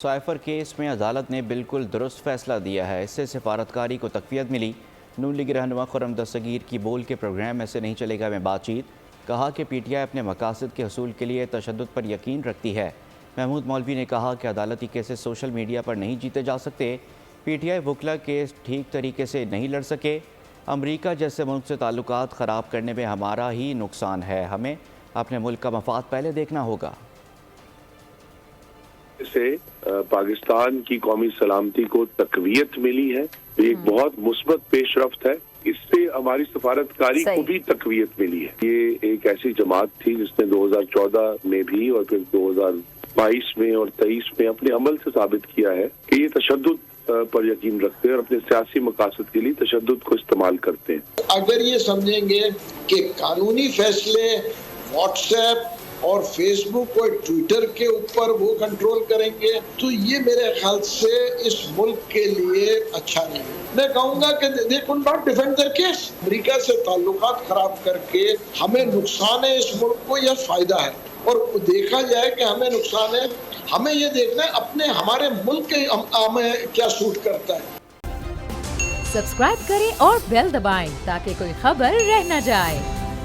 Cipher case میں عدالت نے بالکل درست فیصلہ دیا ہے۔ اس سے سفارتکاری کو تقویت ملی۔ نون لیگ رہنما خرم دستگیر کی بول کے پروگرام میں سے نہیں چلے گا میں بات چیت۔ کہا کہ پی ٹی آئی اپنے مقاصد کے حصول کے لیے تشدد پر یقین رکھتی ہے۔ محمود مولوی نے کہا کہ عدالتی کیسز سوشل میڈیا پر نہیں جیتے جا سکتے۔ پی ٹی آئی وکلا کیس ٹھیک طریقے سے نہیں لڑ سکے۔ امریکہ جیسے ملک سے تعلقات خراب کرنے میں ہمارا ہی نقصان ہے۔ ہمیں اپنے ملک کا مفاد پہلے دیکھنا ہوگا۔ سے پاکستان کی قومی سلامتی کو تقویت ملی ہے، یہ ایک بہت مثبت پیش رفت ہے۔ اس سے ہماری سفارتکاری کو بھی تقویت ملی ہے۔ یہ ایک ایسی جماعت تھی جس نے 2014 میں بھی اور پھر 2022 میں اور 23 میں اپنے عمل سے ثابت کیا ہے کہ یہ تشدد پر یقین رکھتے ہیں اور اپنے سیاسی مقاصد کے لیے تشدد کو استعمال کرتے ہیں۔ اگر یہ سمجھیں گے کہ قانونی فیصلے واٹس ایپ اور فیس بک اور ٹویٹر کے اوپر وہ کنٹرول کریں گے تو یہ میرے خیال سے اس ملک کے لیے اچھا نہیں ہے۔ میں کہوں گا کہ they could not defend their case۔ امریکہ سے تعلقات خراب کر کے ہمیں نقصان ہے اس ملک کو یا فائدہ ہے، اور دیکھا جائے کہ ہمیں نقصان ہے، ہمیں یہ دیکھنا ہے ہمارے ملک کے ہمیں کیا سوٹ کرتا ہے۔ سبسکرائب کریں اور بیل دبائیں تاکہ کوئی خبر رہ نہ جائے۔